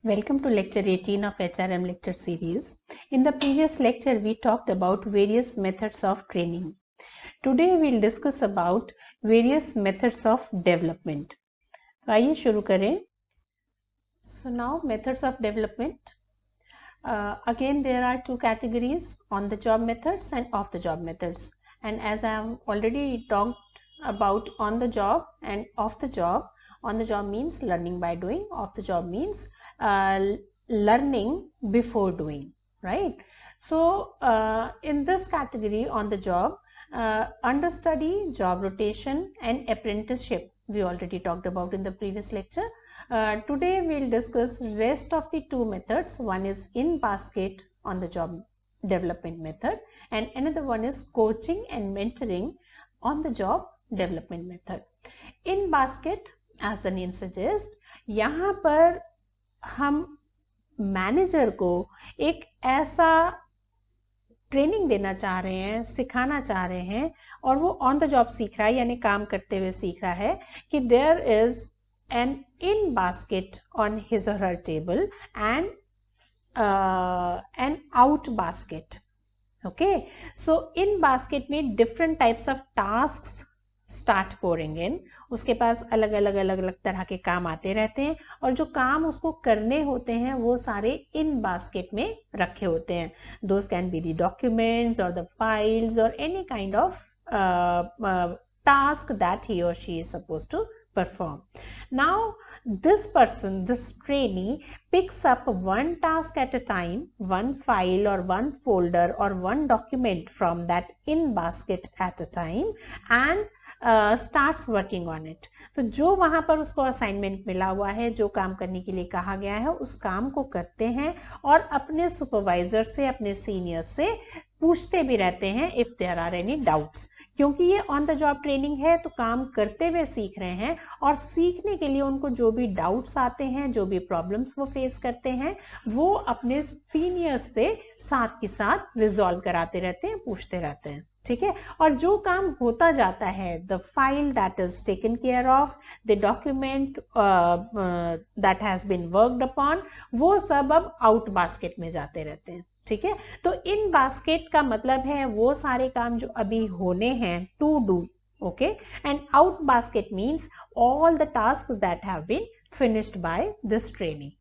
Welcome to lecture 18 of HRM lecture series. In the previous lecture, we talked about various methods of training. Today, we'll discuss about various methods of development. तो आइए शुरू करें. So now methods of development. Again, there are two categories: on-the-job methods and off-the-job methods. And as I have already talked about on-the-job and off-the-job, on-the-job means learning by doing, off-the-job means learning before doing, right? So in this category on the job, understudy, job rotation and apprenticeship we already talked about in the previous lecture. Today we'll discuss rest of the two methods. One is in basket on the job development method and another one is coaching and mentoring on the job development method. In basket, as the name suggests, यहाँ पर हम manager को एक ऐसा training देना चाह रहे हैं, सिखाना चाह रहे हैं और वो ऑन द जॉब सीख रहा है, यानी काम करते हुए सीख रहा है कि there is an in basket on his और her table and an out basket. Okay, so in basket में different types of task start pouring in. उसके पास अलग अलग तरह के काम आते रहते हैं और जो काम उसको करने होते हैं वो सारे इन बास्केट में रखे होते हैं. Those can be the documents और द फाइल्स और any kind of task that he or she is supposed to perform. Now this person, this trainee picks up one task at a time, one file or one folder or one document from that in basket at a time and starts working on it. तो जो वहां पर उसको assignment मिला हुआ है, जो काम करने के लिए कहा गया है, उस काम को करते हैं और अपने सुपरवाइजर से, अपने सीनियर से पूछते भी रहते हैं if there are any doubts. क्योंकि ये ऑन द जॉब ट्रेनिंग है तो काम करते हुए सीख रहे हैं और सीखने के लिए उनको जो भी डाउट्स आते हैं, जो भी प्रॉब्लम्स वो फेस करते हैं, वो अपने सीनियर्स से साथ के साथ रिजॉल्व कराते रहते हैं, पूछते रहते हैं. ठीक है, और जो काम होता जाता है, the file that is taken care of, the document that has been worked upon, वो सब अब आउट बास्केट में जाते रहते हैं. ठीक है, तो इन बास्केट का मतलब है वो सारे काम जो अभी होने हैं, to do. Okay, and out basket means all the task that have been finished by this training.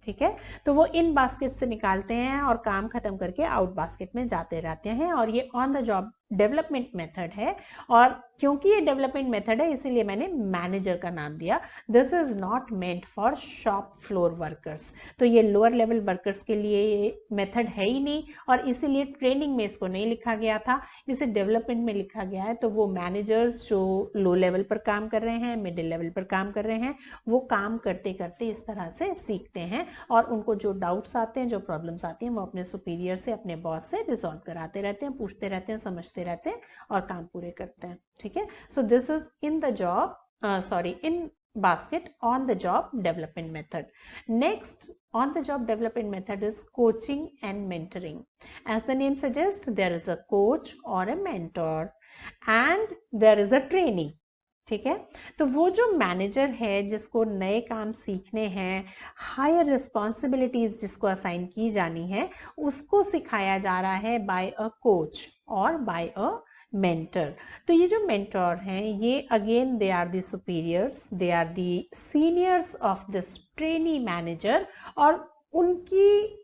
ठीक है, तो वो इन बास्केट से निकालते हैं और काम खत्म करके आउट बास्केट में जाते रहते हैं और ये on the job development method है. और क्योंकि ये डेवलपमेंट मेथड है इसीलिए मैंने मैनेजर का नाम दिया. This is not meant for shop floor workers. तो ये लोअर लेवल वर्कर्स के लिए ये मेथड है ही नहीं और इसीलिए ट्रेनिंग में इसको नहीं लिखा गया था, इसे डेवलपमेंट में लिखा गया है. तो वो मैनेजर्स जो लो लेवल पर काम कर रहे हैं, मिडिल लेवल पर काम कर रहे हैं, वो काम करते करते इस तरह से सीखते हैं और उनको जो डाउट्स आते हैं, जो प्रॉब्लम्स आती हैं, वो अपने सुपीरियर से, अपने बॉस से रिजॉल्व कराते रहते हैं, पूछते रहते हैं, समझते रहते हैं और काम पूरे करते हैं. ठीक है, so this is in the job in basket on the job development method. Next on the job development method is coaching and mentoring. As the name suggests, there is a coach or a mentor and there is a trainee. ठीक है, तो वो जो manager है जिसको नए काम सीखने हैं, हायर रिस्पॉन्सिबिलिटीज जिसको असाइन की जानी है, उसको सिखाया जा रहा है बाय अ कोच और बाय अ मेंटर. तो ये जो मेंटर हैं, ये again they are the superiors, they are the seniors of this trainee manager और उनकी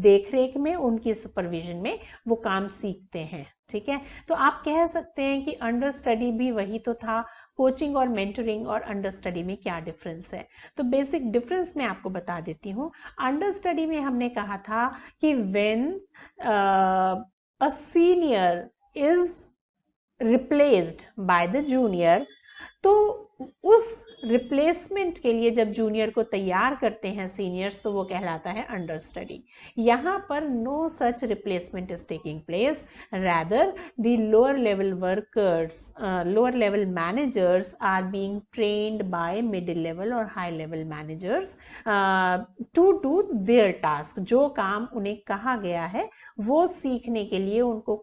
देखरेख में, उनकी सुपरविजन में वो काम सीखते हैं. ठीक है, तो आप कह सकते हैं कि अंडर स्टडी भी वही तो था. कोचिंग और मेंटरिंग और अंडर स्टडी में क्या डिफरेंस है? तो बेसिक डिफरेंस मैं आपको बता देती हूँ. अंडर स्टडी में हमने कहा था कि when a senior is replaced by the junior, तो उस रिप्लेसमेंट के लिए जब जूनियर को तैयार करते हैं सीनियर्स, तो वो कहलाता है अंडर स्टडी. यहाँ पर no such replacement is taking place, rather the lower level workers, lower level managers are being trained by middle level और high level managers to do their task. जो काम उन्हें कहा गया है वो सीखने के लिए उनको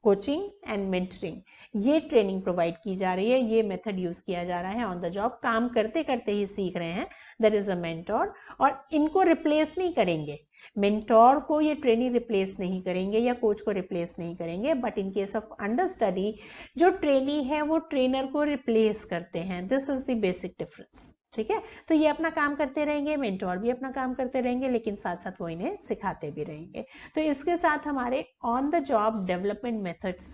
कोचिंग एंड मेंटरिंग, ये ट्रेनिंग प्रोवाइड की जा रही है, ये मेथड यूज किया जा रहा है। ऑन द जॉब काम करते करते ही सीख रहे हैं, देयर इज अ मेंटोर, और इनको रिप्लेस नहीं करेंगे, मेंटोर को ये ट्रेनी रिप्लेस नहीं करेंगे या कोच को रिप्लेस नहीं करेंगे, but in case of under study जो ट्रेनी है वो ट्रेनर को रिप्लेस करते हैं। This is the basic difference, ठीक है। तो ये अपना काम करते रहेंगे, मेंटोर भी अपना काम करते रहेंगे, लेकिन साथ साथ वो इन्हें सिखाते भी रहेंगे। तो इसके साथ हमारे on the job development methods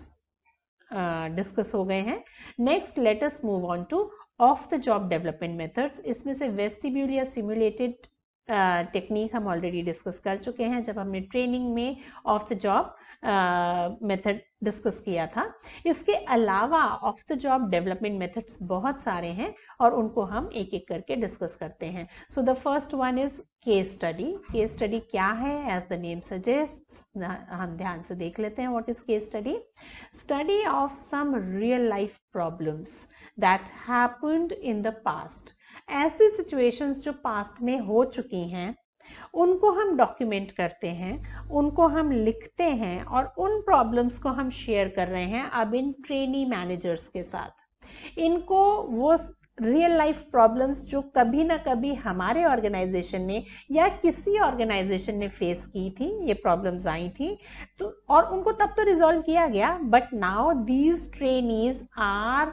discuss हो गए हैं। Next let us move on two of the job development methods. इसमें से वेस्टिब्यूल या सिमुलेटेड टेक्निक हम ऑलरेडी डिस्कस कर चुके हैं जब हमने ट्रेनिंग में of the job method discuss किया था। इसके अलावा of the job development methods बहुत सारे हैं और उनको हम एक एक करके डिस्कस करते हैं। So the first one is case study. Case study क्या है? एज द नेम सजेस्ट्स, हम ध्यान से देख लेते हैं what is case study. Study of some real life problems that happened in the past. ऐसी सिचुएशंस जो पास्ट में हो चुकी हैं उनको हम डॉक्यूमेंट करते हैं, उनको हम लिखते हैं और उन प्रॉब्लम्स को हम शेयर कर रहे हैं अब इन ट्रेनी मैनेजर्स के साथ। इनको वो रियल लाइफ प्रॉब्लम्स जो कभी ना कभी हमारे ऑर्गेनाइजेशन ने या किसी ऑर्गेनाइजेशन ने फेस की थी, ये प्रॉब्लम्स आई थी तो, और उनको तब तो रिजॉल्व किया गया, but now these trainees are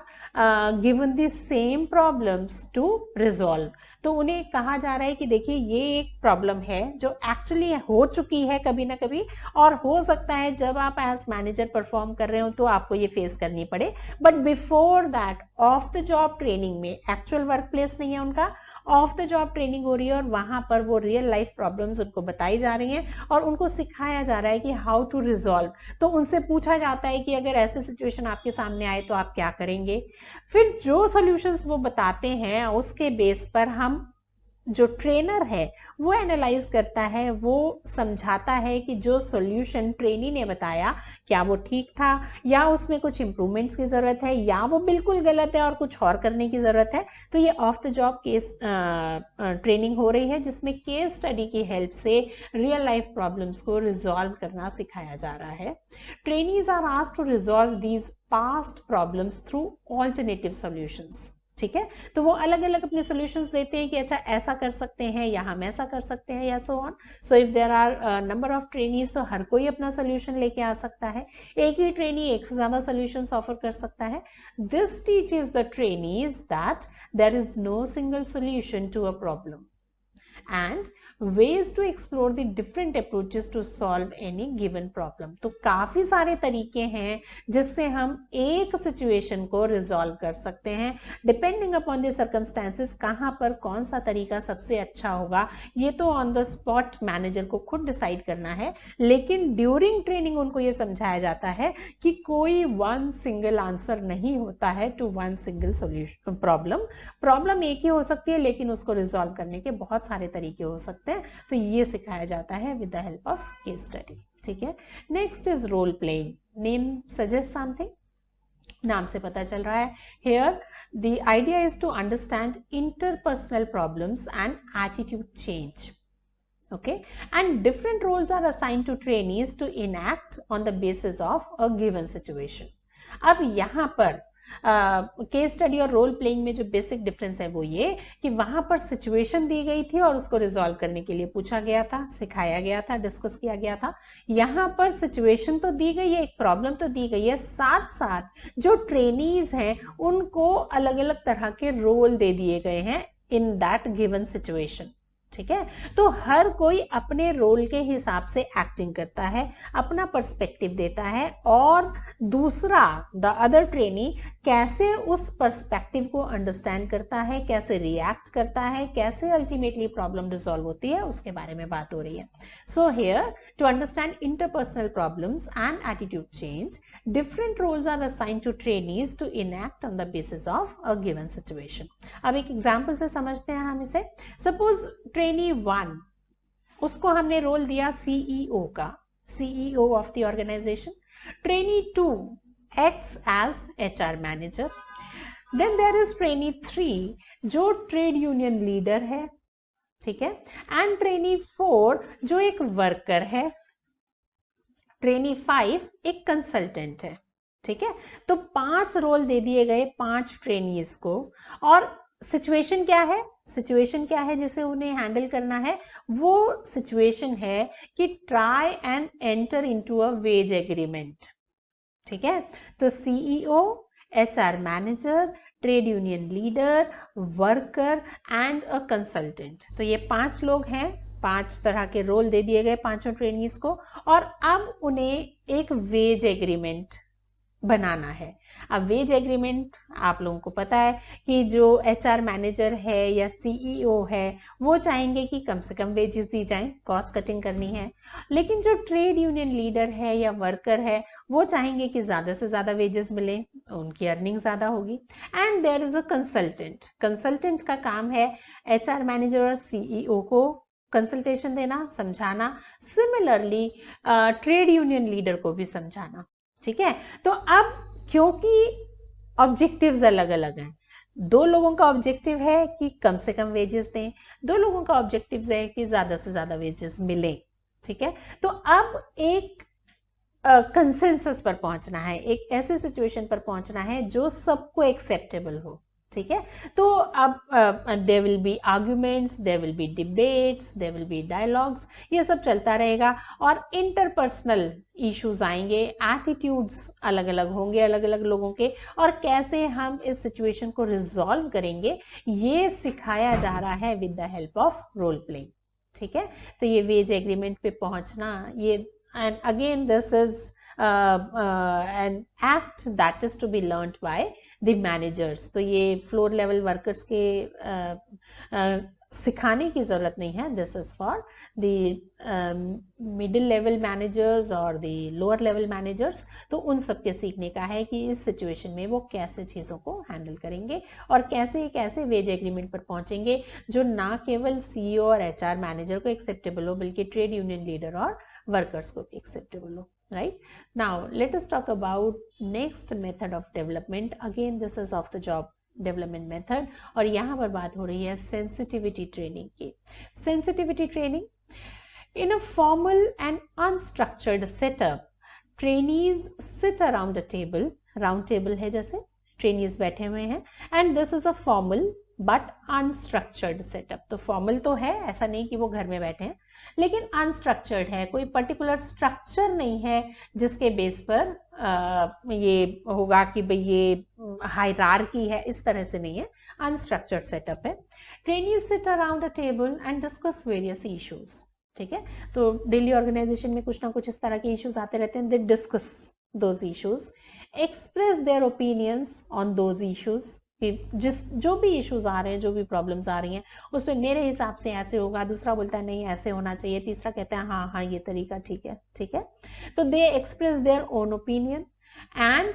given the same problems to resolve. तो उन्हें कहा जा रहा है कि देखिए ये एक प्रॉब्लम है जो एक्चुअली हो चुकी है कभी ना कभी, और हो सकता है जब आप एज मैनेजर परफॉर्म कर रहे हो तो आपको ये फेस करनी पड़े, but before that of the job training में, एक्चुअल वर्क प्लेस नहीं है उनका, ऑफ द जॉब ट्रेनिंग हो रही है और वहां पर वो रियल लाइफ प्रॉब्लम्स उनको बताई जा रही हैं और उनको सिखाया जा रहा है कि हाउ टू रिजॉल्व। तो उनसे पूछा जाता है कि अगर ऐसे सिचुएशन आपके सामने आए तो आप क्या करेंगे। फिर जो सॉल्यूशंस वो बताते हैं उसके बेस पर हम, जो ट्रेनर है वो एनालाइज करता है, वो समझाता है कि जो सॉल्यूशन ट्रेनी ने बताया क्या वो ठीक था या उसमें कुछ इंप्रूवमेंट्स की जरूरत है या वो बिल्कुल गलत है और कुछ और करने की जरूरत है। तो ये off the job case training हो रही है जिसमें केस स्टडी की हेल्प से रियल लाइफ प्रॉब्लम्स को रिजॉल्व करना सिखाया जा रहा है। Trainees are asked to resolve these past problems through alternative solutions, ठीक है। तो वो अलग अलग अपने सॉल्यूशंस देते हैं कि अच्छा ऐसा कर सकते हैं या हम ऐसा कर सकते हैं या so on. So if there are number of trainees तो हर कोई अपना सॉल्यूशन लेके आ सकता है, एक ही ट्रेनी एक से ज्यादा सॉल्यूशंस ऑफर कर सकता है। This teaches the trainees that there is no single solution to a problem and ways to explore the different approaches to solve any given problem। तो काफी सारे तरीके हैं जिससे हम एक सिचुएशन को रिजॉल्व कर सकते हैं डिपेंडिंग अपॉन द सर्कमस्टेंसेस। कहां पर कौन सा तरीका सबसे अच्छा होगा ये तो ऑन द स्पॉट मैनेजर को खुद डिसाइड करना है, लेकिन ड्यूरिंग ट्रेनिंग उनको ये समझाया जाता है कि कोई वन सिंगल आंसर नहीं होता है to one single solution problem एक ही हो सकती है लेकिन उसको रिजॉल्व करने के बहुत सारे तरीके हो सकते हैं। तो ये सिखाया जाता है with the help of case study, ठीक है। Next is role playing. Name suggest something, नाम से पता चल रहा है। Here the idea is to understand interpersonal problems and attitude change, okay, and different roles are assigned to trainees to enact on the basis of a given situation। अब यहां पर case study और रोल प्लेइंग में जो basic difference है वो ये कि वहां पर सिचुएशन दी गई थी और उसको रिजॉल्व करने के लिए पूछा गया था, सिखाया गया था, डिस्कस किया गया था। यहां पर सिचुएशन तो दी गई है, एक प्रॉब्लम तो दी गई है, साथ साथ जो ट्रेनीज हैं उनको अलग अलग तरह के रोल दे दिए गए हैं इन दैट गिवन सिचुएशन, ठीक है। तो हर कोई अपने रोल के हिसाब से एक्टिंग करता है, अपना पर्सपेक्टिव देता है और दूसरा द अदर ट्रेनी कैसे उस पर्सपेक्टिव को अंडरस्टैंड करता है, कैसे रिएक्ट करता है, कैसे अल्टीमेटली प्रॉब्लम रिजॉल्व होती है, उसके बारे में बात हो रही है। So here to understand interpersonal problems and attitude change, different roles are assigned to trainees to enact on the basis of a given situation. अब एक एग्जाम्पल से समझते हैं हम इसे। सपोज ट्रेनी 1, उसको हमने रोल दिया सीईओ का, CEO of the organisation. Trainee 2 acts as HR manager। Then there is trainee 3 जो ट्रेड यूनियन लीडर है, ठीक है, एंड ट्रेनी 4 जो एक वर्कर है। ट्रेनी 5 एक कंसल्टेंट है, ठीक है। तो 5 रोल दे दिए गए 5 ट्रेनीज को, और सिचुएशन क्या है, सिचुएशन क्या है जिसे उन्हें हैंडल करना है, वो सिचुएशन है कि try and enter into a wage agreement, ठीक है। तो CEO, HR manager, trade union leader, worker and a consultant, तो ये 5 लोग हैं, 5 तरह के रोल दे दिए गए 5 ट्रेनीज को, और अब उन्हें एक वेज एग्रीमेंट बनाना है। अब वेज एग्रीमेंट आप लोगों को पता है कि जो एचआर मैनेजर है या सीईओ है वो चाहेंगे कि कम से कम वेजेस दी जाएं, कॉस्ट कटिंग करनी है, लेकिन जो ट्रेड यूनियन लीडर है या वर्कर है वो चाहेंगे कि ज्यादा से ज्यादा वेजेस मिले, उनकी अर्निंग ज्यादा होगी। And there is a consultant, consultant का काम है एचआर मैनेजर और सीईओ को कंसल्टेशन देना, समझाना, सिमिलरली ट्रेड यूनियन लीडर को भी समझाना, ठीक है। तो अब क्योंकि ऑब्जेक्टिव्स अलग अलग हैं, 2 लोगों का ऑब्जेक्टिव है कि कम से कम वेजेस दें, 2 लोगों का ऑब्जेक्टिव है कि ज्यादा से ज्यादा वेजेस मिलें, ठीक है। तो अब एक कंसेंसस पर पहुंचना है, एक ऐसे सिचुएशन पर पहुंचना है जो सबको एक्सेप्टेबल हो, ठीक है। तो अब there will be arguments, there will be debates, there will be dialogues, ये सब चलता रहेगा, और इंटरपर्सनल इश्यूज आएंगे, एटीट्यूड्स अलग अलग होंगे अलग अलग लोगों के, और कैसे हम इस सिचुएशन को रिजॉल्व करेंगे ये सिखाया जा रहा है with the help of role playing, ठीक है। तो ये वेज एग्रीमेंट पे पहुंचना, ये and again this is an act that is to be learnt by the managers। तो ये फ्लोर लेवल वर्कर्स के सिखाने की जरूरत नहीं है, this is for the middle level managers और द लोअर लेवल मैनेजर्स। तो उन सब के सीखने का है कि इस सिचुएशन में वो कैसे चीज़ों को हैंडल करेंगे और कैसे कैसे वेज एग्रीमेंट पर पहुंचेंगे जो ना केवल सीईओ और एचआर मैनेजर को एक्सेप्टेबल हो बल्कि ट्रेड यूनियन लीडर और वर्कर्स को भी एक्सेप्टेबल हो, right? Now let us talk about next method of development. Again this is of the job development method, और यहाँ पर बात हो रही है सेंसिटिविटी ट्रेनिंग की। Sensitivity training in a formal and unstructured setup, trainees seat around a table, round table है जैसे, ट्रेनीज बैठे हुए हैं, and this is a formal but unstructured setup. तो फॉर्मल तो है, ऐसा नहीं कि वो घर में बैठे हैं, लेकिन अनस्ट्रक्चर्ड है, कोई पर्टिकुलर स्ट्रक्चर नहीं है जिसके बेस पर ये होगा कि भाई ये हायरार्की है, इस तरह से नहीं है, अनस्ट्रक्चर्ड सेटअप है। Trainees seat around a table and discuss various issues, ठीक है। तो डेली ऑर्गेनाइजेशन में कुछ ना कुछ इस तरह के इश्यूज आते रहते हैं, they discuss those issues, express their opinions on those issues, जो भी इश्यूज आ रहे हैं, जो भी प्रॉब्लम्स आ रही हैं उस पर मेरे हिसाब से ऐसे होगा, दूसरा बोलता है नहीं ऐसे होना चाहिए, तीसरा कहता है हाँ हाँ ये तरीका ठीक है, ठीक है। तो they express their own opinion and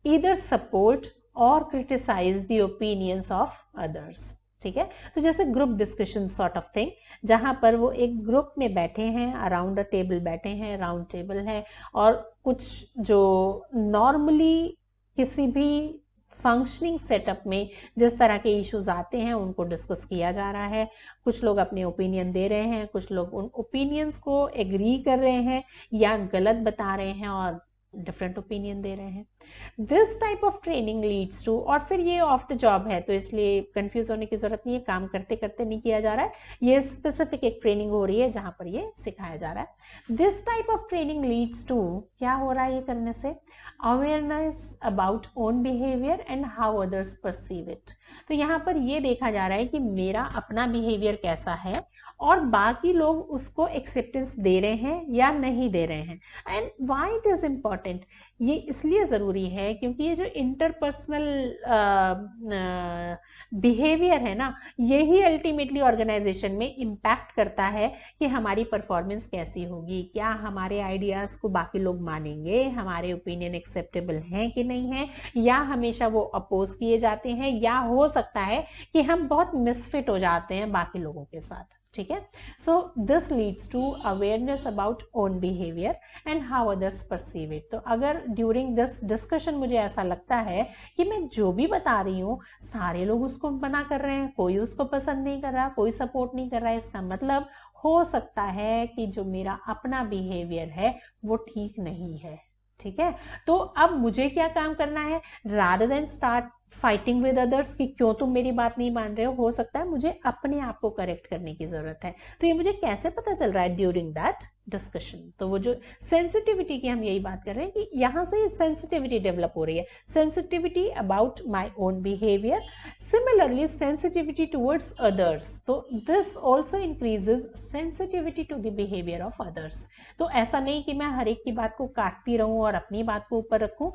either support और criticise the opinions of others, ठीक है। तो जैसे group discussion sort of thing, जहां पर वो एक ग्रुप में बैठे हैं, अराउंड अ टेबल बैठे हैं, राउंड टेबल है, और कुछ जो नॉर्मली किसी भी फंक्शनिंग सेटअप में जिस तरह के इश्यूज आते हैं उनको डिस्कस किया जा रहा है। कुछ लोग अपने ओपिनियन दे रहे हैं, कुछ लोग उन ओपिनियंस को एग्री कर रहे हैं या गलत बता रहे हैं और डिफरेंट ओपिनियन दे रहे हैं। This type of training leads to, और फिर ये ऑफ द जॉब है तो इसलिए कंफ्यूज होने की जरूरत नहीं है, काम करते करते नहीं किया जा रहा है, ये स्पेसिफिक एक ट्रेनिंग हो रही है जहां पर ये सिखाया जा रहा है। This type of training leads to, क्या हो रहा है ये करने से, awareness about own behaviour and how others perceive it. तो यहाँ पर ये देखा जा रहा है कि मेरा अपना बिहेवियर कैसा है और बाकी लोग उसको एक्सेप्टेंस दे रहे हैं या नहीं दे रहे हैं। And why it is important, ये इसलिए जरूरी है क्योंकि ये जो इंटरपर्सनल बिहेवियर है ना, यही अल्टीमेटली ऑर्गेनाइजेशन में इम्पैक्ट करता है कि हमारी परफॉर्मेंस कैसी होगी, क्या हमारे आइडियाज को बाकी लोग मानेंगे, हमारे ओपिनियन एक्सेप्टेबल हैं कि नहीं है, या हमेशा वो अपोज किए जाते हैं, या हो सकता है कि हम बहुत मिसफिट हो जाते हैं बाकी लोगों के साथ। ठीक है. So this leads to awareness about own behaviour and how others perceive it. तो अगर ड्यूरिंग दिस डिस्कशन मुझे ऐसा लगता है कि मैं जो भी बता रही हूँ सारे लोग उसको मना कर रहे हैं, कोई उसको पसंद नहीं कर रहा, कोई सपोर्ट नहीं कर रहा है, इसका मतलब हो सकता है कि जो मेरा अपना बिहेवियर है वो ठीक नहीं है. ठीक है. तो अब मुझे क्या काम करना है, rather than start fighting with others कि क्यों तुम मेरी बात नहीं मान रहे हो सकता है मुझे अपने आप को करेक्ट करने की जरूरत है. तो ये मुझे कैसे पता चल रहा है, ड्यूरिंग दैट डिस्कशन. तो वो जो सेंसिटिविटी की हम यही बात कर रहे हैं कि यहां से सेंसिटिविटी डेवलप हो रही है, sensitivity about my own behaviour, similarly sensitivity towards others. तो this also increases sensitivity to the behaviour of others. तो ऐसा नहीं कि मैं हर एक की बात को काटती रहूं और अपनी बात को ऊपर रखूं,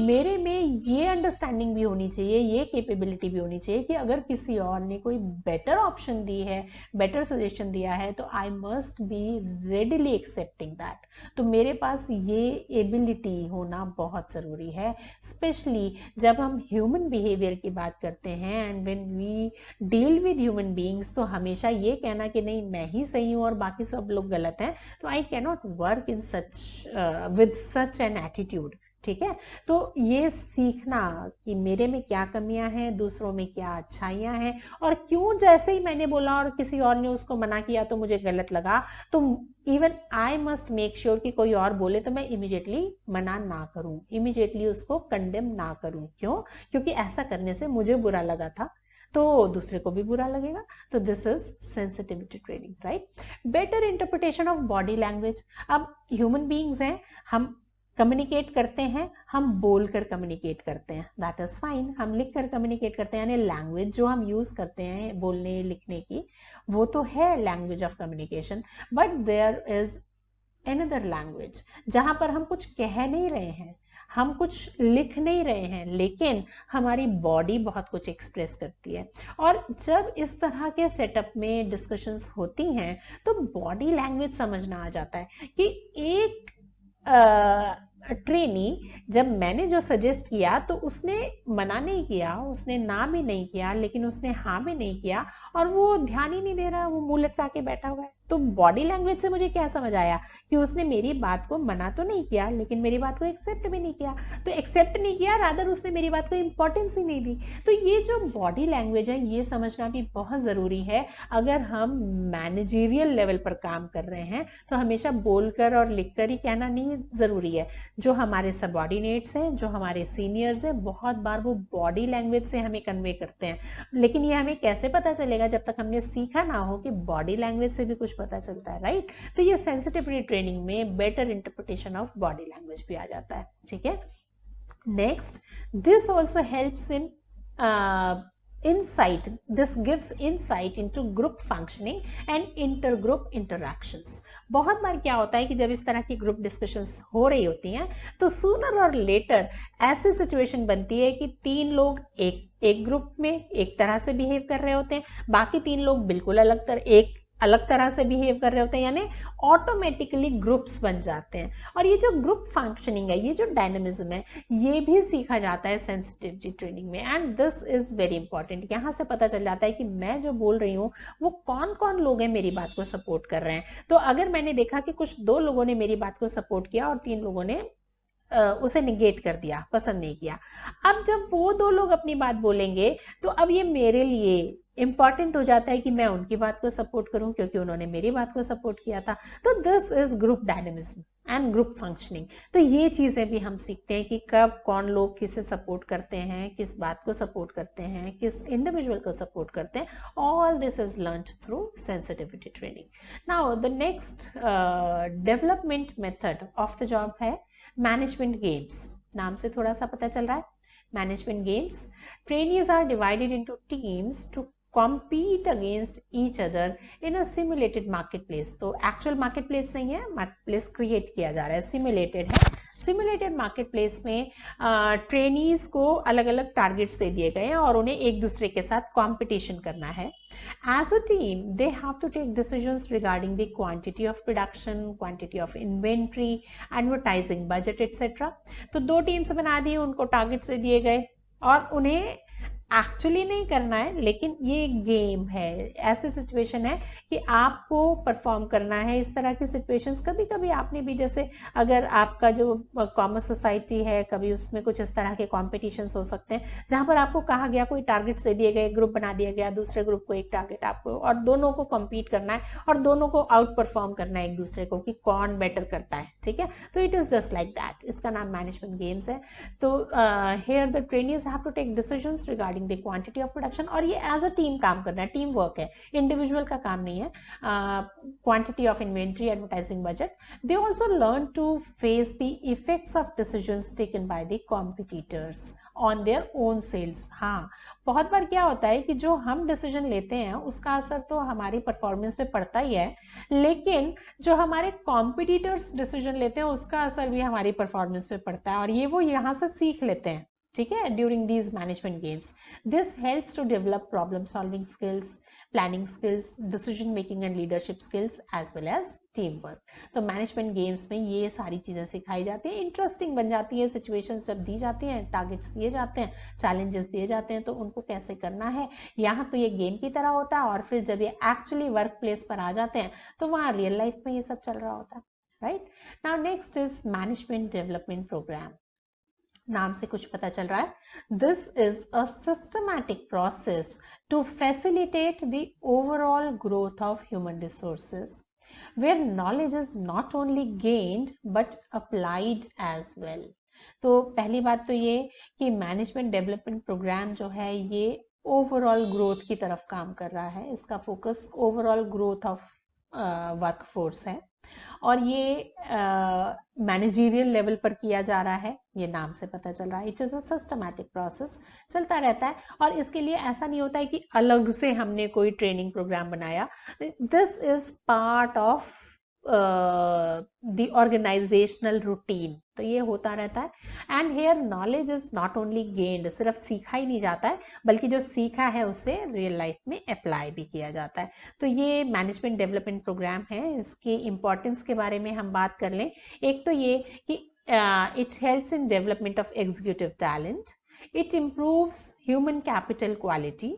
मेरे में ये अंडरस्टैंडिंग भी होनी चाहिए, ये कैपेबिलिटी भी होनी चाहिए कि अगर किसी और ने कोई बेटर ऑप्शन दी है, बेटर सजेशन दिया है, तो I must be readily accepting that. तो मेरे पास ये एबिलिटी होना बहुत जरूरी है, स्पेशली जब हम ह्यूमन बिहेवियर की बात करते हैं and when we deal with human beings. तो हमेशा ये कहना कि नहीं मैं ही सही हूं और बाकी सब लोग गलत हैं, तो I cannot work in such with such an attitude. ठीक है. तो ये सीखना कि मेरे में क्या कमियां हैं, दूसरों में क्या अच्छाइयां हैं, और क्यों जैसे ही मैंने बोला और किसी और ने उसको मना किया तो मुझे गलत लगा, तो even I must make sure कि कोई और बोले तो मैं इमीडिएटली मना ना करूं, इमीडिएटली उसको कंडेम ना करूं. क्यों? क्योंकि ऐसा करने से मुझे बुरा लगा था तो दूसरे को भी बुरा लगेगा. तो this is sensitivity training, right. Better interpretation of body language. अब ह्यूमन बीइंग्स हैं, हम कम्युनिकेट करते हैं, हम बोलकर कम्युनिकेट करते हैं, दैट इज फाइन. हम लिखकर कम्युनिकेट करते हैं, यानी लैंग्वेज जो हम यूज करते हैं बोलने लिखने की वो तो है language of communication. But there is another language जहां पर हम कुछ कह नहीं रहे हैं, हम कुछ लिख नहीं रहे हैं, लेकिन हमारी बॉडी बहुत कुछ एक्सप्रेस करती है. और जब इस तरह के सेटअप में डिस्कशंस होती हैं तो बॉडी लैंग्वेज समझना आ जाता है कि एक ट्रेनी, जब मैंने जो सजेस्ट किया तो उसने मना नहीं किया, उसने ना भी नहीं किया, लेकिन उसने हाँ भी नहीं किया, और वो ध्यान ही नहीं दे रहा, वो मुंह लटका के बैठा हुआ है. तो बॉडी लैंग्वेज से मुझे क्या समझ आया कि उसने मेरी बात को मना तो नहीं किया, लेकिन मेरी बात को एक्सेप्ट भी नहीं किया. तो एक्सेप्ट नहीं किया, रादर उसने मेरी बात को इंपॉर्टेंस ही नहीं दी. तो ये जो बॉडी लैंग्वेज है ये समझना भी बहुत जरूरी है. अगर हम मैनेजरियल लेवल पर काम कर रहे हैं तो हमेशा बोलकर और लिखकर ही कहना नहीं जरूरी है. जो हमारे सबऑर्डिनेट्स हैं, जो हमारे सीनियर्स हैं, बहुत बार वो बॉडी लैंग्वेज से हमें कन्वे करते हैं, लेकिन ये हमें कैसे पता चलेगा जब तक हमने सीखा ना हो कि बॉडी लैंग्वेज से भी कुछ पता चलता है, राइट. तो ये सेंसिटिविटी ट्रेनिंग में better interpretation of body language भी आ जाता है. ठीक है. Next, this also helps in insight. This gives insight into group functioning and intergroup interactions. बहुत बार क्या होता है कि जब इस तरह की ग्रुप डिस्कशंस हो रही होती हैं तो सूनर और लेटर ऐसी सिचुएशन बनती है कि तीन लोग एक ग्रुप में एक तरह से बिहेव कर रहे होते हैं, बाकी तीन लोग बिल्कुल अलग तरह से बिहेव कर रहे होते हैं, यानी ऑटोमेटिकली ग्रुप्स बन जाते हैं. और ये जो ग्रुप फंक्शनिंग है, ये जो डायनेमिज्म है, ये भी सीखा जाता है सेंसिटिविटी ट्रेनिंग में, and this is very important. यहाँ से पता चल जाता है कि मैं जो बोल रही हूँ वो कौन कौन लोग हैं मेरी बात को सपोर्ट कर रहे हैं. तो अगर मैंने देखा कि कुछ 2 लोगों ने मेरी बात को सपोर्ट किया और 3 लोगों ने उसे निगेट कर दिया, पसंद नहीं किया, अब जब वो 2 लोग अपनी बात बोलेंगे तो अब ये मेरे लिए इंपॉर्टेंट हो जाता है कि मैं उनकी बात को सपोर्ट करूं क्योंकि उन्होंने मेरी बात को सपोर्ट किया था. तो this is group dynamism and group functioning. तो ये चीजें भी हम सीखते हैं कि कब कौन लोग किसे सपोर्ट करते हैं, किस बात को सपोर्ट करते हैं, किस इंडिविजुअल को सपोर्ट करते हैं. All this is learned through sensitivity training. Now the next development method of the job है मैनेजमेंट गेम्स. नाम से थोड़ा सा पता चल रहा है. Management games. Trainees are divided into teams to compete against each other in a simulated marketplace. तो actual marketplace नहीं है, marketplace create किया जा रहा है, simulated है. सिमुलेटेड मार्केटप्लेस में ट्रेनीज को अलग अलग टारगेट्स दे दिए गए हैं और उन्हें एक दूसरे के साथ कंपटीशन करना है. As a team they have to take decisions regarding the quantity of production, quantity of inventory, advertising budget etcetera. तो 2 टीम्स बना दी, उनको टारगेट्स दे दिए गए और उन्हें एक्चुअली नहीं करना है, लेकिन ये गेम है, ऐसी सिचुएशन है कि आपको परफॉर्म करना है इस तरह की सिचुएशंस। कभी कभी आपने भी, जैसे अगर आपका जो कॉमर्स सोसाइटी है, कभी उसमें कुछ इस तरह के कॉम्पिटिशन्स हो सकते हैं जहां पर आपको कहा गया, कोई टारगेट्स दे दिए गए, ग्रुप बना दिया गया, दूसरे ग्रुप को एक टारगेट आपको, और दोनों को कम्पीट करना है और दोनों को आउट परफॉर्म करना है एक दूसरे को कि कौन बेटर करता है, ठीक है। तो it is just like that, इसका नाम मैनेजमेंट गेम्स है। तो here the trainees have to take decisions regarding the quantity of production, और ये एज अ टीम काम करना है, टीम वर्क है, इंडिविजुअल का काम नहीं है। Quantity of inventory, advertising budget. They also learn to face the effects of decisions taken by the competitors on their own sales. हाँ, बहुत बार क्या होता है कि जो हम डिसीजन लेते हैं उसका असर तो हमारी परफॉर्मेंस पे पड़ता ही है, लेकिन जो हमारे कॉम्पिटिटर्स डिसीजन लेते हैं उसका असर भी हमारी परफॉर्मेंस पे पड़ता है, और ये वो यहाँ से सीख लेते हैं, ठीक है, during these management games. This helps to develop problem solving skills, planning skills, decision making and leadership skills as well as team work. तो मैनेजमेंट गेम्स में ये सारी चीजें सिखाई जाती हैं, इंटरेस्टिंग बन जाती है सिचुएशंस जब दी जाती हैं, टारगेट्स दिए जाते हैं, चैलेंजेस दिए जाते हैं, तो उनको कैसे करना है। यहाँ तो ये गेम की तरह होता है, और फिर जब ये एक्चुअली वर्क प्लेस पर आ जाते हैं तो वहाँ रियल लाइफ में ये सब चल रहा होता है, right. Now next is management development programme. नाम से कुछ पता चल रहा है, this is a systematic process to facilitate the overall growth of human resources, where knowledge is not only gained but applied as well. तो पहली बात तो ये कि मैनेजमेंट डेवलपमेंट प्रोग्राम जो है ये ओवरऑल ग्रोथ की तरफ काम कर रहा है, इसका focus overall growth of workforce है, और ये मैनेजरियल लेवल पर किया जा रहा है, ये नाम से पता चल रहा है। It is a systematic process, चलता रहता है, और इसके लिए ऐसा नहीं होता है कि अलग से हमने कोई ट्रेनिंग प्रोग्राम बनाया। This is part of the organisational routine, तो ये होता रहता है। And here knowledge is not only gained, सिर्फ सीखा ही नहीं जाता है, बल्कि जो सीखा है उसे रियल लाइफ में अप्लाई भी किया जाता है। तो ये मैनेजमेंट डेवलपमेंट प्रोग्राम है, इसकी इंपॉर्टेंस के बारे में हम बात कर लें। एक तो ये कि it helps in development of executive talent, it improves human capital quality,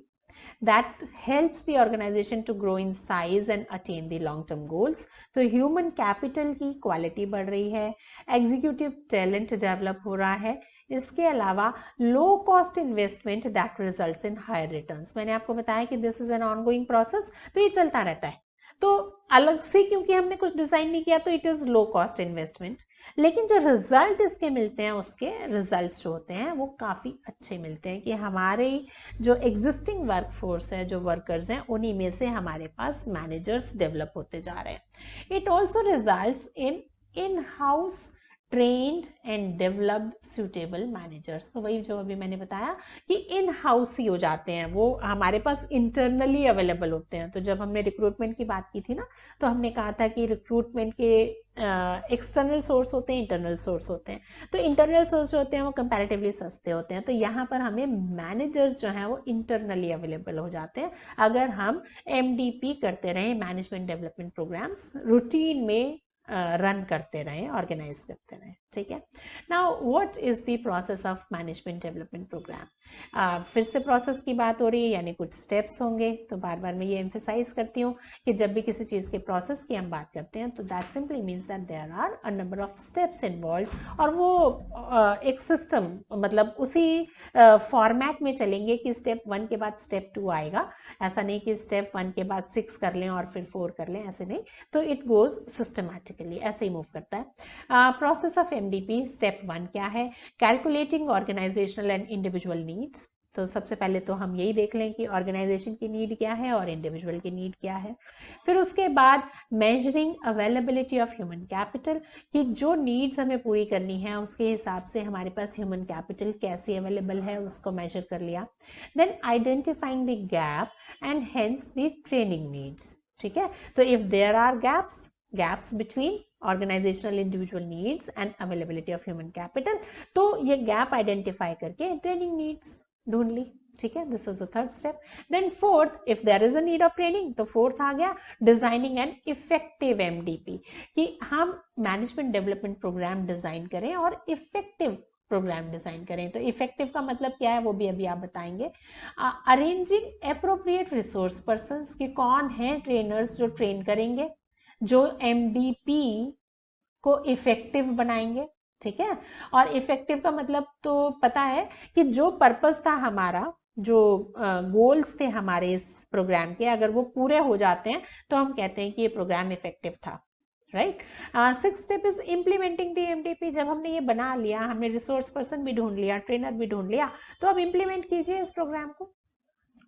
that helps the organization to grow in size and attain the long term goals. तो human capital की quality बढ़ रही है, executive talent develop हो रहा है, इसके अलावा low cost investment that results in higher returns. मैंने आपको बताया कि this is an ongoing process, तो ये चलता रहता है। तो अलग से क्योंकि हमने कुछ डिजाइन नहीं किया तो it is low cost investment, लेकिन जो रिजल्ट इसके मिलते हैं, उसके रिजल्ट्स जो होते हैं वो काफी अच्छे मिलते हैं, कि हमारे जो एग्जिस्टिंग वर्कफोर्स है, जो वर्कर्स हैं, उन्हीं में से हमारे पास मैनेजर्स डेवलप होते जा रहे हैं। It also results in house trained and developed suitable managers. तो वही जो अभी मैंने बताया कि इन हाउस ही हो जाते हैं, वो हमारे पास इंटरनली अवेलेबल होते हैं। तो जब हमने रिक्रूटमेंट की बात की थी ना, तो हमने कहा था कि रिक्रूटमेंट के एक्सटर्नल सोर्स होते हैं, इंटरनल सोर्स होते हैं। तो इंटरनल सोर्स जो होते हैं वो कंपैरेटिवली सस्ते होते हैं, तो यहाँ पर हमें मैनेजर्स जो हैं वो इंटरनली अवेलेबल हो जाते हैं अगर हम MDP करते रहें, मैनेजमेंट डेवलपमेंट प्रोग्राम्स रूटीन में रन करते रहें, ऑर्गेनाइज करते रहें, ठीक है। Now what is the process of management development programme. फिर से प्रोसेस की बात हो रही है, यानी कुछ स्टेप्स होंगे। तो बार बार मैं ये एम्फेसाइज करती हूँ कि जब भी किसी चीज के प्रोसेस की हम बात करते हैं तो that simply means that there are a number of steps involve, और वो एक सिस्टम, मतलब उसी फॉर्मेट में चलेंगे कि स्टेप 1 के बाद स्टेप 2 आएगा। ऐसा नहीं कि स्टेप 1 के बाद 6 कर लें और फिर 4 कर लें, ऐसे नहीं। तो इट गोज सिस्टमैटिकली, ऐसे ही मूव करता है। प्रोसेस ऑफ MDP, स्टेप 1 क्या है? Calculating organisational and individual needs. तो सबसे पहले तो हम यही देख लें कि ऑर्गेनाइजेशन की नीड क्या है और इंडिविजुअल की नीड क्या है। फिर उसके बाद measuring availability of human capital, कि जो नीड्स हमें पूरी करनी है उसके हिसाब से हमारे पास ह्यूमन कैपिटल कैसे अवेलेबल है, उसको मेजर कर लिया। Then identifying the gap and hence the training needs, ठीक है। तो if there are gaps between organizational individual needs and availability of human capital, तो ये गैप आइडेंटिफाई करके ट्रेनिंग नीड्स ढूंढ ली, ठीक है। This was the third step. Then fourth, if there is a need of training, तो fourth आ गया डिजाइनिंग एन इफेक्टिव MDP, कि हम मैनेजमेंट डेवलपमेंट प्रोग्राम डिजाइन करें और इफेक्टिव प्रोग्राम डिजाइन करें। तो इफेक्टिव का मतलब क्या है वो भी अभी आप बताएंगे। अरेंजिंग एप्रोप्रिएट रिसोर्स पर्संस, कि कौन है ट्रेनर्स जो ट्रेन करेंगे, जो एमडीपी को इफेक्टिव बनाएंगे, ठीक है। और इफेक्टिव का मतलब तो पता है कि जो पर्पस था हमारा, जो गोल्स थे हमारे इस प्रोग्राम के, अगर वो पूरे हो जाते हैं तो हम कहते हैं कि ये प्रोग्राम इफेक्टिव था, right. Six step is implementing the MDP. जब हमने ये बना लिया, हमने रिसोर्स पर्सन भी ढूंढ लिया, ट्रेनर भी ढूंढ लिया, तो अब इम्प्लीमेंट कीजिए इस प्रोग्राम को।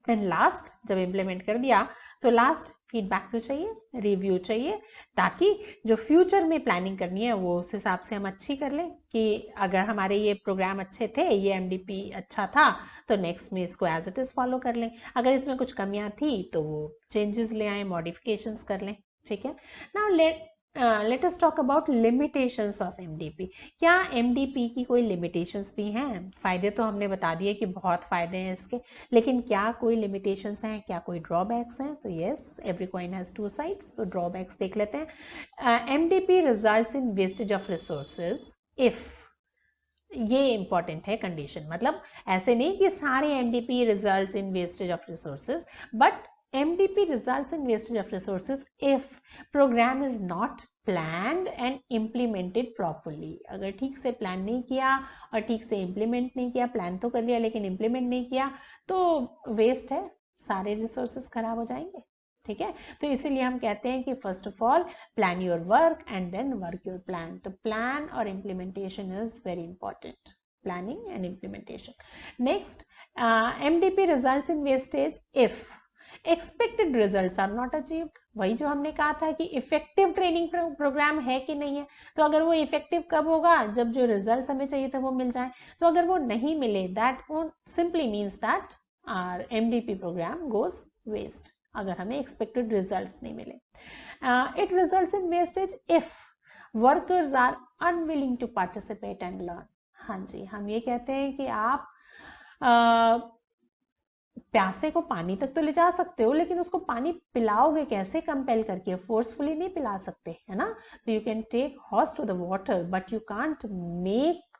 एंड लास्ट, जब इम्प्लीमेंट कर दिया तो लास्ट फीडबैक तो चाहिए, रिव्यू चाहिए, ताकि जो फ्यूचर में प्लानिंग करनी है वो उस हिसाब से हम अच्छी कर लें कि अगर हमारे ये प्रोग्राम अच्छे थे, ये एमडीपी अच्छा था, तो नेक्स्ट में इसको एज इट इज फॉलो कर लें। अगर इसमें कुछ कमियां थी तो वो चेंजेस ले आए, मॉडिफिकेशंस कर लें, ठीक है। Now let us talk about limitations of MDP. क्या एमडीपी की कोई लिमिटेशंस भी हैं? फायदे तो हमने बता दिए कि बहुत फायदे हैं इसके, लेकिन क्या कोई लिमिटेशंस हैं, क्या कोई ड्रॉबैक्स हैं? तो yes, every coin has two sides. तो ड्रॉबैक्स देख लेते हैं। MDP results in wastage of resources if, ये इंपॉर्टेंट है कंडीशन, मतलब ऐसे नहीं कि सारे MDP results in wastage of resources, but MDP results in wastage of resources if program is not planned and implemented properly। अगर ठीक से प्लान नहीं किया और ठीक से इम्प्लीमेंट नहीं किया, प्लान तो कर लिया लेकिन इम्प्लीमेंट नहीं किया, तो वेस्ट है, सारे रिसोर्सेज खराब हो जाएंगे, ठीक है। तो इसीलिए हम कहते हैं कि first of all plan your work and then work your plan. तो प्लान और implementation is very important, planning and implementation. Next, MDP results in wastage if expected results are not achieved. वही जो हमने कहा था कि इफेक्टिव ट्रेनिंग प्रोग्राम है कि नहीं है। तो अगर वो इफेक्टिव कब होगा? जब जो रिजल्ट्स हमें चाहिए थे वो मिल जाए। तो अगर वो नहीं मिले, that simply means that our MDP programme goes waste, अगर हमें एक्सपेक्टेड रिजल्ट्स नहीं मिले। It results in wastage if workers are unwilling to participate and learn. हाँ जी, हम ये कहते हैं कि आप प्यासे को पानी तक तो ले जा सकते हो, लेकिन उसको पानी पिलाओगे कैसे? कंपेल करके, फोर्सफुली नहीं पिला सकते, है ना। तो you can take horse to the water but you can't make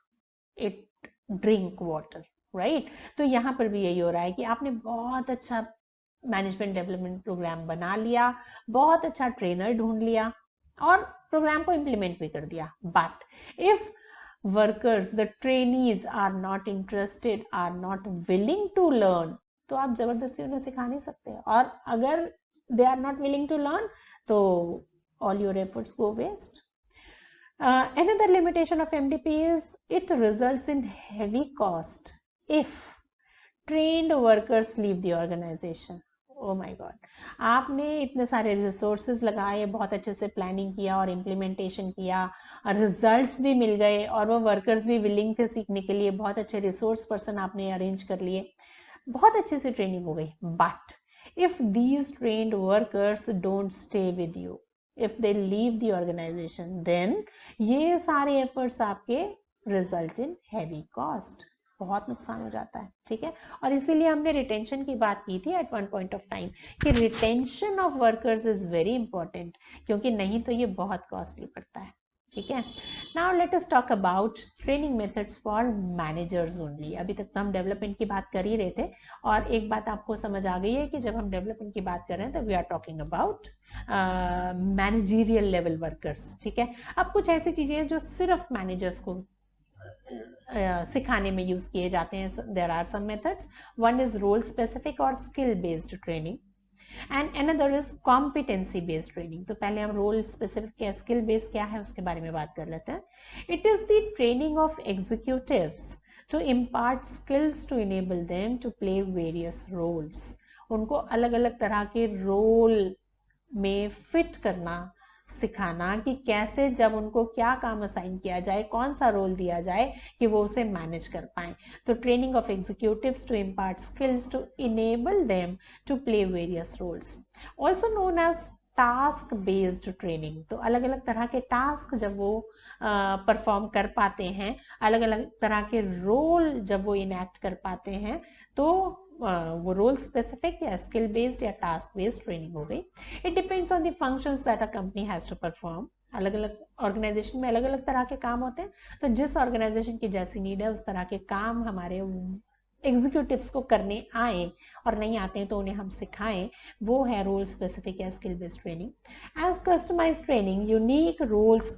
it drink water, right. तो यहाँ पर भी यही हो रहा है कि आपने बहुत अच्छा मैनेजमेंट डेवलपमेंट प्रोग्राम बना लिया, बहुत अच्छा ट्रेनर ढूंढ लिया और प्रोग्राम को इम्प्लीमेंट भी कर दिया, but if workers, the trainees are not interested, are not willing to learn, तो आप जबरदस्ती उन्हें सिखा नहीं सकते। और अगर they are not willing to learn तो all your efforts go waste. Another limitation of MDP is it results in heavy cost if trained workers leave the organization. Oh my God, आपने इतने सारे रिसोर्सेज लगाए, बहुत अच्छे से planning किया और इम्प्लीमेंटेशन किया, और रिजल्ट्स भी मिल गए और वो वर्कर्स भी विलिंग थे सीखने के लिए, बहुत अच्छे रिसोर्स पर्सन आपने अरेंज कर लिए, बहुत अच्छे से ट्रेनिंग हो गई, but if these trained workers don't stay with you, if they leave the organisation, then ये सारे एफर्ट्स आपके रिजल्ट इन हैवी कॉस्ट, बहुत नुकसान हो जाता है, ठीक है। और इसीलिए हमने रिटेंशन की बात की थी at one point of time कि retention of workers is very important, क्योंकि नहीं तो ये बहुत कॉस्टली पड़ता है, ठीक है। Now let us talk about training methods for managers only. अभी तक तो हम डेवलपमेंट की बात कर ही रहे थे, और एक बात आपको समझ आ गई है कि जब हम डेवलपमेंट की बात कर रहे हैं तो we are talking about managerial level workers, ठीक है। अब कुछ ऐसी चीजें जो सिर्फ मैनेजर्स को सिखाने में यूज किए जाते हैं। There are some methods, one is role specific और skill based training, and another is competency based training. तो पहले हम रोल स्पेसिफिक क्या, स्किल बेस्ड क्या है, उसके बारे में बात कर लेते हैं। It is the training of executives to impart skills to enable them to play various roles. उनको अलग अलग तरह के रोल में फिट करना, सिखाना कि कैसे जब उनको क्या काम असाइन किया जाए, कौन सा रोल दिया जाए कि वो उसे मैनेज कर पाए। तो training of executives to impart skills to enable them to play various roles, also known as task based training. तो अलग अलग तरह के टास्क जब वो परफॉर्म कर पाते हैं, अलग अलग तरह के रोल जब वो इनैक्ट कर पाते हैं, तो वो रोल स्पेसिफिक या स्किल बेस्ड या टास्क बेस्ड ट्रेनिंग हो गई। It depends on the functions that a company has to perform. अलग अलग ऑर्गेनाइजेशन में अलग अलग तरह के काम होते हैं, तो जिस ऑर्गेनाइजेशन की जैसी नीड है उस तरह के काम हमारे एग्जीक्यूटिव्स को करने आए, और नहीं आते हैं तो उन्हें हम सिखाएं, वो है रोल स्पेसिफिक या skill based training. As customise training, unique roles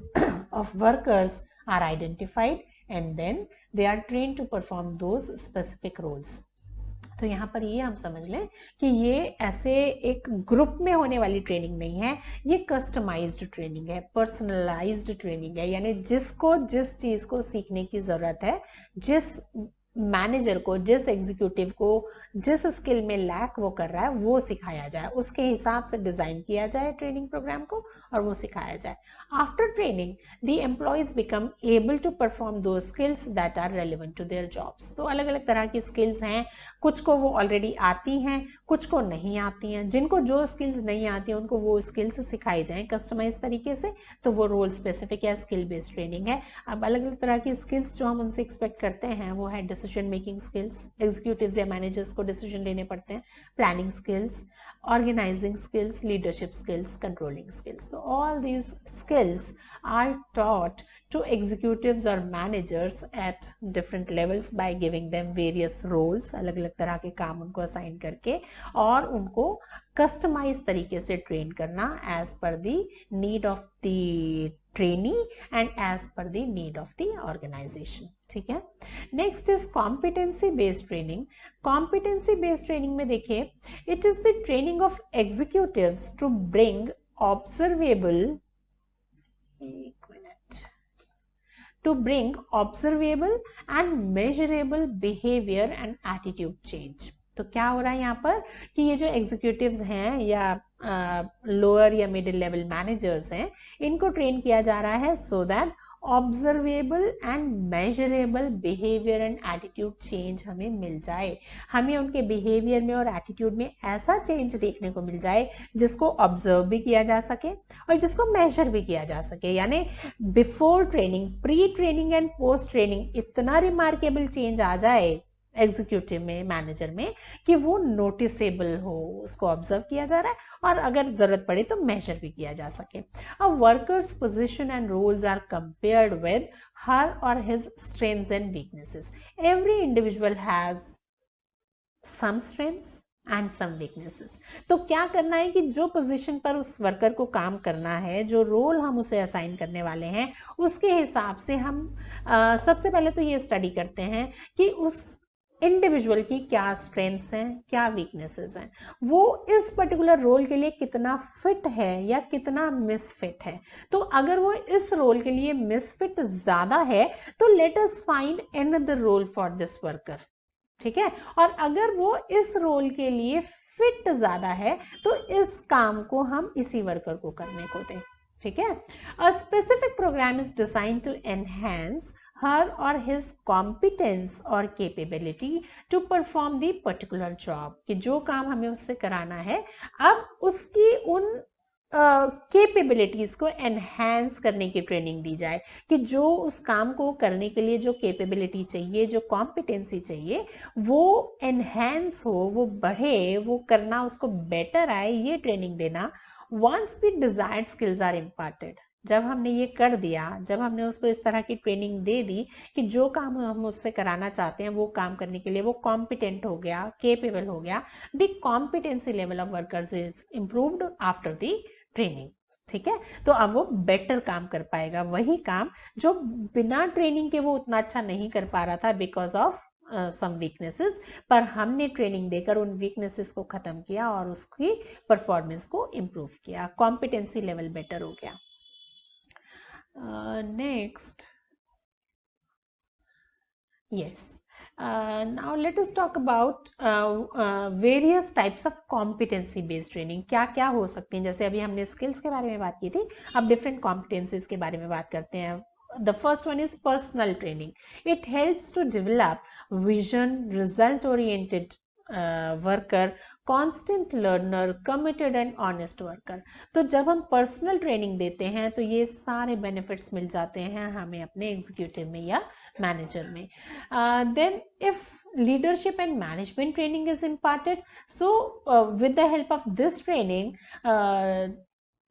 of workers are identified and then they are train to perform those specific roles. तो यहाँ पर ये हम समझ लें कि ये ऐसे एक ग्रुप में होने वाली ट्रेनिंग नहीं है, ये कस्टमाइज्ड ट्रेनिंग है, पर्सनलाइज्ड ट्रेनिंग है, यानी जिसको जिस चीज को सीखने की जरूरत है, जिस मैनेजर को, जिस एग्जीक्यूटिव को जिस स्किल में लैक वो कर रहा है वो सिखाया जाए, उसके हिसाब से डिजाइन किया जाए ट्रेनिंग प्रोग्राम को और वो सिखाया जाए। After training the employees become able to perform the skills that are relevant to their jobs. तो अलग अलग तरह की स्किल्स हैं, कुछ को वो ऑलरेडी आती हैं, कुछ को नहीं आती हैं। जिनको जो स्किल्स नहीं आती हैं उनको वो स्किल्स सिखाई जाए कस्टमाइज तरीके से, तो वो रोल स्पेसिफिक या स्किल बेस्ड ट्रेनिंग है। अब अलग अलग तरह की स्किल्स जो हम उनसे एक्सपेक्ट करते हैं वो है डिसीजन मेकिंग स्किल्स, एग्जीक्यूटिव्स या मैनेजर्स को डिसीजन लेने पड़ते हैं, planning skills, organizing skills, leadership skills, controlling skills. So all these skills are taught to executives or managers at different levels by giving them various roles, अलग अलग तरह के काम उनको असाइन करके और उनको कस्टमाइज तरीके से ट्रेन करना as per the need of the trainee and as per the need of the organization. ठीक है। Next is competency based training. Competency based training में देखिए, it is the training of executives to bring observable, to bring observable and measurable behavior and attitude change. तो क्या हो रहा है यहाँ पर कि ये जो एग्जीक्यूटिव्स हैं या लोअर या मिडिल लेवल मैनेजर्स हैं, इनको ट्रेन किया जा रहा है so that observable and measurable behaviour and attitude change हमें मिल जाए। हमें उनके बिहेवियर में और एटीट्यूड में ऐसा चेंज देखने को मिल जाए जिसको ऑब्जर्व भी किया जा सके और जिसको मेजर भी किया जा सके। यानी before training, pre training and post training इतना रिमार्केबल चेंज आ जाए एग्जीक्यूटिव में, मैनेजर में, कि वो नोटिसेबल हो, उसको ऑब्जर्व किया जा रहा है और अगर जरूरत पड़े तो मेजर भी किया जा सके। A workers position and roles are compared with her और his strengths and weaknesses. Every individual has some strengths and some weaknesses. तो क्या करना है कि जो पोजीशन पर उस वर्कर को काम करना है, जो रोल हम उसे असाइन करने वाले हैं, उसके हिसाब से हम सबसे पहले तो ये स्टडी करते हैं कि उस इंडिविजुअल की क्या स्ट्रेंथ्स हैं, क्या वीकनेसेस हैं, वो इस पर्टिकुलर रोल के लिए कितना फिट है या कितना मिसफिट है। तो अगर वो इस रोल के लिए मिसफिट ज्यादा है तो let us find another role for this worker. ठीक है। और अगर वो इस रोल के लिए फिट ज्यादा है तो इस काम को हम इसी वर्कर को करने को दें। ठीक है। A specific programme is design to enhance her or his competence or capability to perform the particular job। कि जो काम हमें उससे कराना है, अब उसकी उन कैपेबिलिटीज को एनहांस करने की ट्रेनिंग दी जाए कि जो उस काम को करने के लिए जो कैपेबिलिटी चाहिए, जो कॉम्पिटेंसी चाहिए, वो एनहांस हो, वो बढ़े, वो करना उसको बेटर आए, ये ट्रेनिंग देना। Once the desired skills are imparted, जब हमने ये कर दिया, जब हमने उसको इस तरह की ट्रेनिंग दे दी कि जो काम हम उससे कराना चाहते हैं वो काम करने के लिए वो कॉम्पिटेंट हो गया, केपेबल हो गया, the competency level of workers is improved after the training. ठीक है। तो अब वो बेटर काम कर पाएगा, वही काम जो बिना ट्रेनिंग के वो उतना अच्छा नहीं कर पा रहा था बिकॉज ऑफ सम वीकनेसेस, पर हमने ट्रेनिंग देकर उन वीकनेसेस को खत्म किया और उसकी परफॉर्मेंस को इम्प्रूव किया, कॉम्पिटेंसी लेवल बेटर हो गया। Next, yes, now let us talk about various types of competency based training। क्या क्या हो सकती हैं, जैसे अभी हमने स्किल्स के बारे में बात की थी, अब डिफरेंट कॉम्पिटेंसीज के बारे में बात करते हैं। The first one is personal training. It helps to develop vision, result oriented worker, constant learner, committed and honest worker. तो जब हम पर्सनल ट्रेनिंग देते हैं तो ये सारे बेनिफिट्स मिल जाते हैं हमें अपने एग्जीक्यूटिव में या मैनेजर में। Then if leadership and management training is imparted, so with the help of this training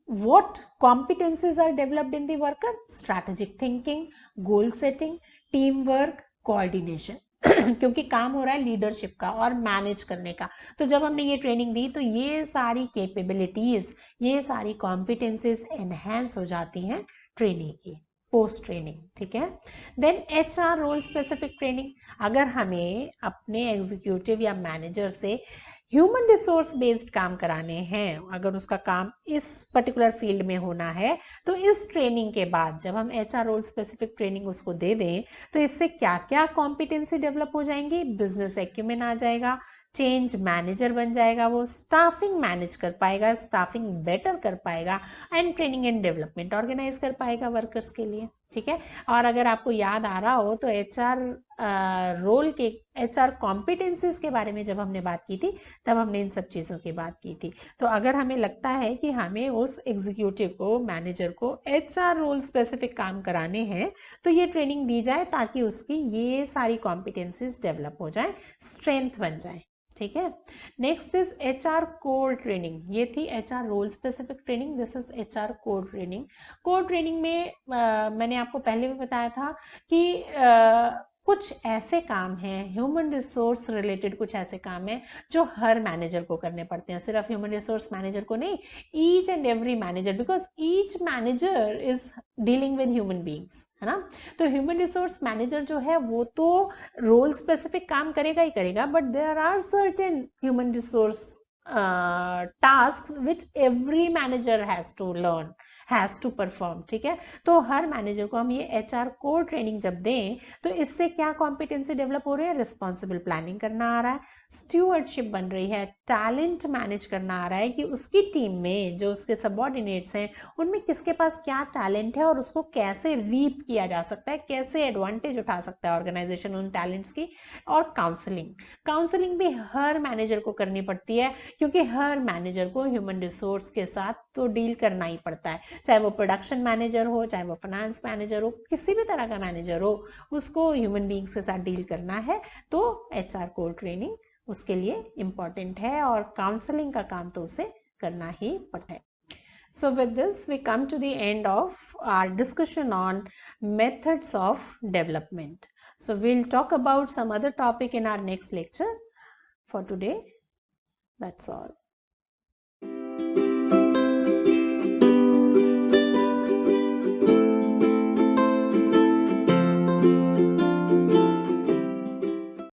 what competencies are developed in the worker? Strategic thinking, goal setting, teamwork, coordination. क्योंकि काम हो रहा है लीडरशिप का और मैनेज करने का, तो जब हमने ये ट्रेनिंग दी तो ये सारी कैपेबिलिटीज, ये सारी कॉम्पिटेंसीज एनहेंस हो जाती हैं ट्रेनिंग की, पोस्ट ट्रेनिंग, ठीक है। Then HR role specific training, अगर हमें अपने एग्जीक्यूटिव या मैनेजर से ह्यूमन रिसोर्स बेस्ड काम कराने हैं, अगर उसका काम इस पर्टिकुलर फील्ड में होना है, तो इस ट्रेनिंग के बाद जब हम HR रोल स्पेसिफिक ट्रेनिंग उसको दे दें तो इससे क्या क्या कॉम्पिटेंसी डेवलप हो जाएंगी? बिजनेस एक्यूमेन आ जाएगा, चेंज मैनेजर बन जाएगा, वो स्टाफिंग मैनेज कर पाएगा, स्टाफिंग बेटर कर पाएगा, and training and development organise कर पाएगा वर्कर्स के लिए, ठीक है। और अगर आपको याद आ रहा हो तो HR रोल के, HR कॉम्पिटेंसीज के बारे में जब हमने बात की थी तब हमने इन सब चीज़ों की बात की थी। तो अगर हमें लगता है कि हमें उस एग्जीक्यूटिव को, मैनेजर को HR रोल स्पेसिफिक काम कराने हैं, तो ये ट्रेनिंग दी जाए ताकि उसकी ये सारी कॉम्पिटेंसीज डेवलप हो जाए, स्ट्रेंथ बन जाए, ठीक है। Next is HR core training, ये थी HR role specific training, this is HR core training. Core training में मैंने आपको पहले भी बताया था कि कुछ ऐसे काम हैं, ह्यूमन रिसोर्स रिलेटेड कुछ ऐसे काम हैं जो हर मैनेजर को करने पड़ते हैं, सिर्फ ह्यूमन रिसोर्स मैनेजर को नहीं, each and every manager, because each manager is dealing with human beings, है ना। तो ह्यूमन रिसोर्स मैनेजर जो है वो तो रोल स्पेसिफिक काम करेगा ही करेगा, but there are certain human resource task which every manager has to learn, has to perform, ठीक है। तो हर मैनेजर को हम ये HR कोर ट्रेनिंग जब दें तो इससे क्या कॉम्पिटेंसी डेवलप हो रही है? रिस्पॉन्सिबल प्लानिंग करना आ रहा है, स्ट्यूअर्डशिप बन रही है, टैलेंट मैनेज करना आ रहा है कि उसकी टीम में जो उसके सबऑर्डिनेट्स हैं उनमें किसके पास क्या टैलेंट है और उसको कैसे रीप किया जा सकता है, कैसे एडवांटेज उठा सकता है ऑर्गेनाइजेशन उन टैलेंट्स की। और काउंसलिंग, काउंसलिंग भी हर मैनेजर को करनी पड़ती है, क्योंकि हर मैनेजर को ह्यूमन रिसोर्स के साथ तो डील करना ही पड़ता है, चाहे वो प्रोडक्शन मैनेजर हो, चाहे वो फाइनेंस मैनेजर हो, किसी भी तरह का मैनेजर हो, उसको ह्यूमन बींग्स के साथ डील करना है। तो HR कोर ट्रेनिंग उसके लिए इम्पॉर्टेंट है और काउंसलिंग का काम तो उसे करना ही पड़ता है। So with this we come to the end of our discussion on methods of development. So we'll talk about some other topic in our next lecture. For today, that's all.